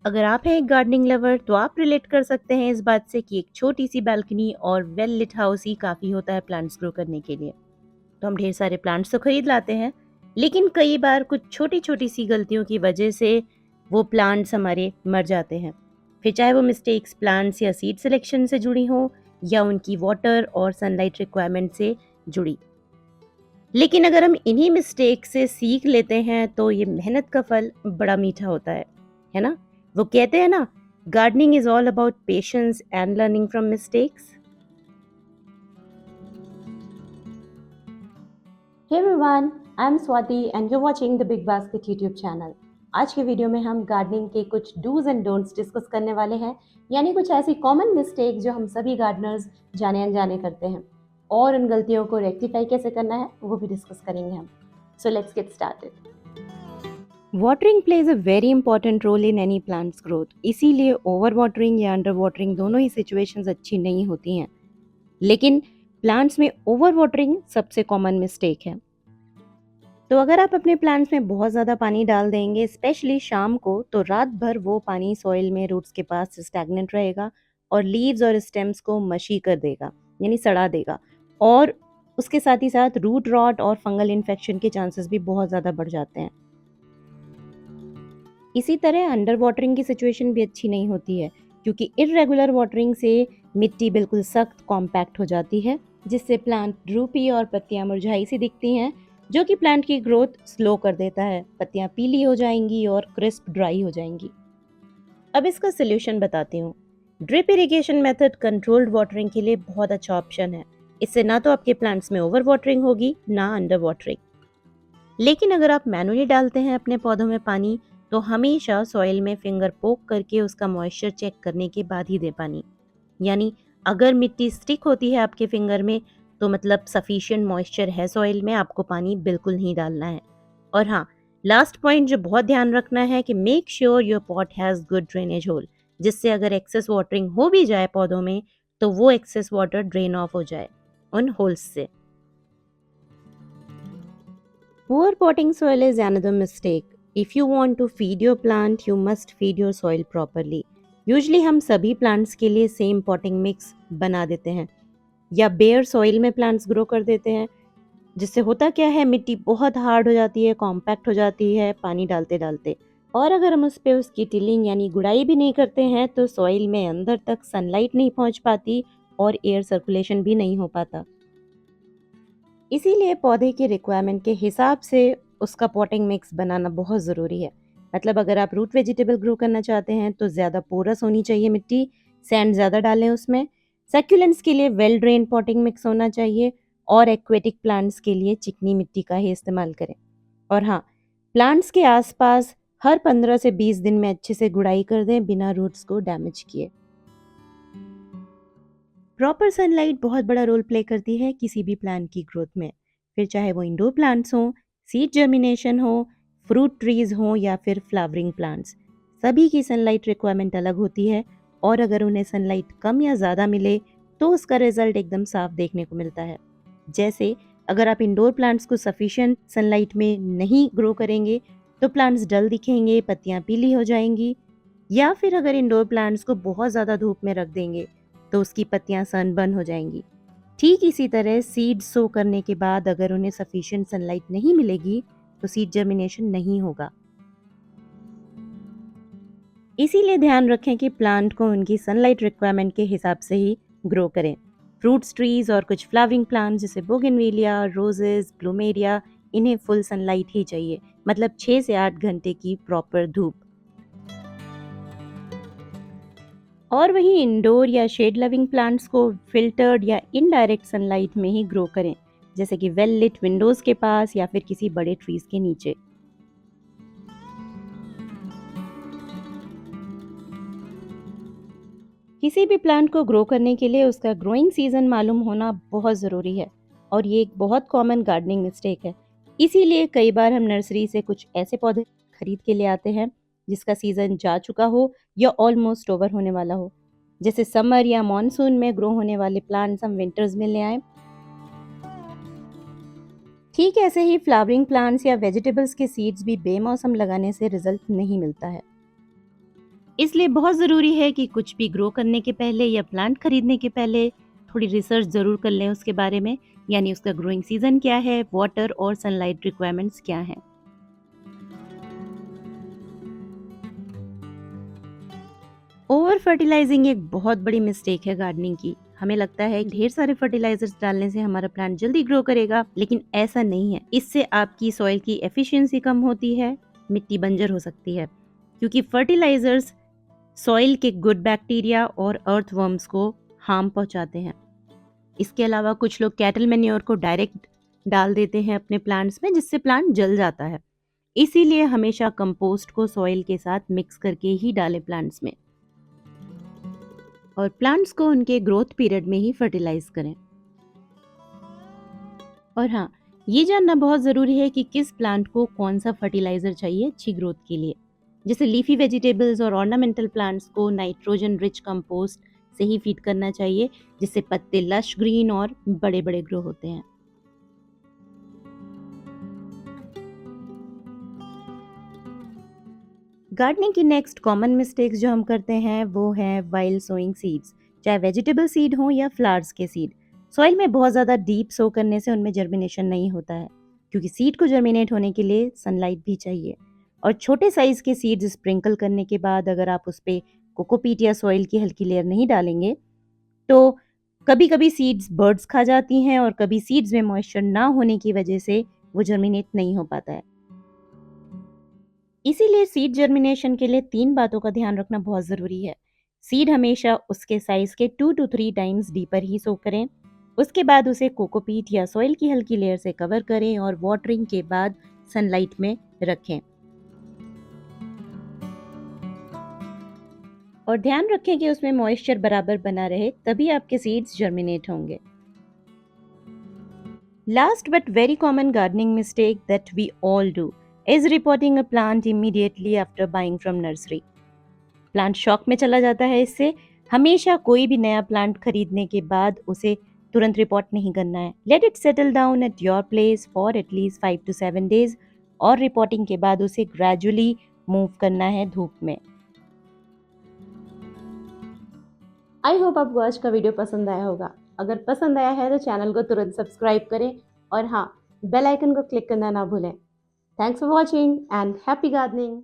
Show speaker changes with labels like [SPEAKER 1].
[SPEAKER 1] अगर आप हैं एक गार्डनिंग लवर तो आप रिलेट कर सकते हैं इस बात से कि एक छोटी सी बालकनी और वेल लिट हाउस ही काफ़ी होता है प्लांट्स ग्रो करने के लिए। तो हम ढेर सारे प्लांट्स तो खरीद लाते हैं, लेकिन कई बार कुछ छोटी छोटी सी गलतियों की वजह से वो प्लांट्स हमारे मर जाते हैं। फिर चाहे वो मिस्टेक्स प्लांट्स या सीड सिलेक्शन से जुड़ी हो या उनकी वाटर और सनलाइट रिक्वायरमेंट से जुड़ी। लेकिन अगर हम इन्हीं मिस्टेक से सीख लेते हैं तो ये मेहनत का फल बड़ा मीठा होता है ना? वो कहते हैं ना, gardening is all about patience and learning from mistakes.
[SPEAKER 2] Hey everyone, I'm Swati and you're watching the Big Basket YouTube channel. आज के वीडियो में हम गार्डनिंग के कुछ डूज एंड डोंट्स डिस्कस करने वाले हैं, यानी कुछ ऐसी कॉमन मिस्टेक जो हम सभी गार्डनर्स जाने अनजाने करते हैं और उन गलतियों को रेक्टिफाई कैसे करना है वो भी डिस्कस करेंगे हम। So let's get started.
[SPEAKER 1] Watering plays a very important role in any plant's growth, इसीलिए ओवर वाटरिंग या अंडर वाटरिंग दोनों ही सिचुएशंस अच्छी नहीं होती हैं। लेकिन प्लांट्स में ओवर वाटरिंग सबसे कॉमन मिस्टेक है। तो अगर आप अपने प्लांट्स में बहुत ज़्यादा पानी डाल देंगे स्पेशली शाम को, तो रात भर वो पानी सॉइल में रूट्स के पास स्टैग्नेंट रहेगा और लीव्स और स्टेम्स को मशी कर देगा, यानी सड़ा देगा। और उसके साथ ही साथ रूट रॉट और फंगल इन्फेक्शन के चांसेस भी बहुत ज़्यादा बढ़ जाते हैं। इसी तरह अंडर वाटरिंग की सिचुएशन भी अच्छी नहीं होती है, क्योंकि इर्रेगुलर वाटरिंग से मिट्टी बिल्कुल सख्त कॉम्पैक्ट हो जाती है, जिससे प्लांट ड्रूपी और पत्तियां मुरझाई सी दिखती हैं, जो कि प्लांट की ग्रोथ स्लो कर देता है। पत्तियां पीली हो जाएंगी और क्रिस्प ड्राई हो जाएंगी। अब इसका सोल्यूशन बताती हूँ। Drip irrigation method controlled watering के लिए बहुत अच्छा ऑप्शन है। इससे ना तो आपके प्लांट्स में ओवर वाटरिंग होगी, ना अंडर वाटरिंग। लेकिन अगर आप मैनुअली डालते हैं अपने पौधों में पानी, तो हमेशा सॉइल में फिंगर पोक करके उसका मॉइस्चर चेक करने के बाद ही दे पानी। यानी अगर मिट्टी स्टिक होती है आपके फिंगर में, तो मतलब सफिशिएंट मॉइस्चर है सॉइल में, आपको पानी बिल्कुल नहीं डालना है। और हाँ, लास्ट पॉइंट जो बहुत ध्यान रखना है कि make sure your pot has good drainage whole, जिससे अगर एक्सेस वाटरिंग हो भी जाए पौधों में, तो वो एक्सेस वाटर ड्रेन ऑफ हो जाए उन होल्स से। Poor potting soil is another mistake. If you want to feed your plant, you must feed your soil properly. Usually हम सभी plants के लिए सेम potting mix बना देते हैं या bare soil में plants grow कर देते हैं, जिससे होता क्या है, मिट्टी बहुत हार्ड हो जाती है, कॉम्पैक्ट हो जाती है पानी डालते डालते। और अगर हम उस पर उसकी टिलिंग यानी गुड़ाई भी नहीं करते हैं, तो सॉइल में अंदर तक सनलाइट नहीं पहुंच पाती और एयर सर्कुलेशन भी नहीं हो पाता। इसीलिए पौधे की रिक्वायरमेंट के हिसाब से उसका पॉटिंग मिक्स बनाना बहुत ज़रूरी है। मतलब अगर आप रूट वेजिटेबल ग्रो करना चाहते हैं तो ज़्यादा पोरस होनी चाहिए मिट्टी, सैंड ज़्यादा डालें उसमें। सैक्यूलेंट्स के लिए वेल ड्रेन पॉटिंग मिक्स होना चाहिए और एक्वेटिक प्लांट्स के लिए चिकनी मिट्टी का ही इस्तेमाल करें। और हाँ, प्लांट्स के आसपास हर 15 से 20 दिन में अच्छे से गुड़ाई कर दें बिना रूट्स को डैमेज किए। प्रॉपर सनलाइट बहुत बड़ा रोल प्ले करती है किसी भी प्लांट की ग्रोथ में, फिर चाहे वो इंडोर प्लांट्स हों, सीड जर्मिनेशन हो, फ्रूट ट्रीज हों या फिर फ्लावरिंग प्लांट्स। सभी की सनलाइट रिक्वायरमेंट अलग होती है और अगर उन्हें सनलाइट कम या ज़्यादा मिले तो उसका रिजल्ट एकदम साफ देखने को मिलता है। जैसे अगर आप इंडोर प्लांट्स को सफिशिएंट सनलाइट में नहीं ग्रो करेंगे तो प्लांट्स डल दिखेंगे, पत्तियां पीली हो जाएंगी। या फिर अगर इंडोर प्लांट्स को बहुत ज़्यादा धूप में रख देंगे तो उसकी पत्तियां सनबर्न हो जाएंगी। ठीक इसी तरह सीड सो करने के बाद अगर उन्हें सफिशिएंट सनलाइट नहीं मिलेगी तो सीड जर्मिनेशन नहीं होगा। इसीलिए ध्यान रखें कि प्लांट को उनकी सनलाइट रिक्वायरमेंट के हिसाब से ही ग्रो करें। फ्रूट्स ट्रीज और कुछ फ्लावरिंग प्लांट्स जैसे बोगनवेलिया, रोजेस, प्लूमेरिया, इन्हें फुल सनलाइट ही चाहिए, मतलब 6 से 8 घंटे की प्रॉपर धूप। और वहीं इंडोर या शेड लविंग प्लांट्स को फिल्टर्ड या इनडायरेक्ट सनलाइट में ही ग्रो करें, जैसे कि वेल लिट विंडोज के पास या फिर किसी बड़े ट्रीज के नीचे। किसी भी प्लांट को ग्रो करने के लिए उसका ग्रोइंग सीजन मालूम होना बहुत ज़रूरी है और ये एक बहुत कॉमन गार्डनिंग मिस्टेक है। इसीलिए कई बार हम नर्सरी से कुछ ऐसे पौधे खरीद के ले आते हैं जिसका सीजन जा चुका हो या ऑलमोस्ट ओवर होने वाला हो। जैसे समर या मॉनसून में ग्रो होने वाले प्लांट्स हम विंटर्स में ले आए। ठीक ऐसे ही फ्लावरिंग प्लांट्स या वेजिटेबल्स के सीड्स भी बेमौसम लगाने से रिजल्ट नहीं मिलता है। इसलिए बहुत ज़रूरी है कि कुछ भी ग्रो करने के पहले या प्लांट खरीदने के पहले थोड़ी रिसर्च ज़रूर कर लें उसके बारे में, यानी उसका ग्रोइंग सीज़न क्या है, वाटर और सनलाइट रिक्वायरमेंट्स क्या हैं। ओवर फर्टिलाइजिंग एक बहुत बड़ी मिस्टेक है गार्डनिंग की। हमें लगता है ढेर सारे फर्टिलाइजर्स डालने से हमारा प्लांट जल्दी ग्रो करेगा, लेकिन ऐसा नहीं है। इससे आपकी सॉइल की एफिशिएंसी कम होती है, मिट्टी बंजर हो सकती है, क्योंकि फर्टिलाइजर्स सॉइल के गुड बैक्टीरिया और अर्थवर्म्स को हार्म पहुंचाते हैं। इसके अलावा कुछ लोग कैटल मैन्योर को डायरेक्ट डाल देते हैं अपने प्लांट्स में, जिससे प्लांट जल जाता है। इसीलिए हमेशा कंपोस्ट को सॉइल के साथ मिक्स करके ही डालें प्लांट्स में, और प्लांट्स को उनके ग्रोथ पीरियड में ही फर्टिलाइज करें। और हाँ, ये जानना बहुत ज़रूरी है कि किस प्लांट को कौन सा फर्टिलाइज़र चाहिए अच्छी ग्रोथ के लिए। जैसे लीफी वेजिटेबल्स और ऑर्नामेंटल प्लांट्स को नाइट्रोजन रिच कंपोस्ट से ही फीड करना चाहिए, जिससे पत्ते लश ग्रीन और बड़े बड़े ग्रो होते हैं। गार्डनिंग की नेक्स्ट कॉमन मिस्टेक्स जो हम करते हैं वो है वाइल्ड सोइंग सीड्स, चाहे वेजिटेबल सीड हो या फ्लावर्स के सीड। सॉइल में बहुत ज़्यादा डीप सो करने से उनमें जर्मिनेशन नहीं होता है, क्योंकि सीड को जर्मिनेट होने के लिए सनलाइट भी चाहिए। और छोटे साइज के सीड्स स्प्रिंकल करने के बाद अगर आप उस पर कोकोपीट या सॉइल की हल्की लेयर नहीं डालेंगे, तो कभी कभी सीड्स बर्ड्स खा जाती हैं, और कभी सीड्स में मॉइस्चर ना होने की वजह से वो जर्मिनेट नहीं हो पाता है। इसीलिए सीड जर्मिनेशन के लिए 3 बातों का ध्यान रखना बहुत ज़रूरी है। सीड हमेशा उसके साइज़ के 2 to 3 टाइम्स डीपर ही सो करें। उसके बाद उसे कोकोपीट या सॉइल की हल्की लेयर से कवर करें और वाटरिंग के बाद सनलाइट में रखें। और ध्यान रखें कि उसमें मॉइस्चर बराबर बना रहे, तभी आपके सीड्स जर्मिनेट होंगे। Last but very common gardening mistake that we all do is reporting a plant immediately after buying from nursery. Plant shock में चला जाता है इससे। हमेशा कोई भी नया प्लांट खरीदने के बाद उसे तुरंत रिपोर्ट नहीं करना है। Let it settle down at your place for at least 5 to 7 days, और रिपोर्टिंग के बाद उसे ग्रेजुअली मूव करना है धूप में।
[SPEAKER 2] आई होप आपको आज का वीडियो पसंद आया होगा। अगर पसंद आया है तो चैनल को तुरंत सब्सक्राइब करें, और हाँ, बेल आइकन को क्लिक करना ना भूलें। Thanks for watching and happy gardening.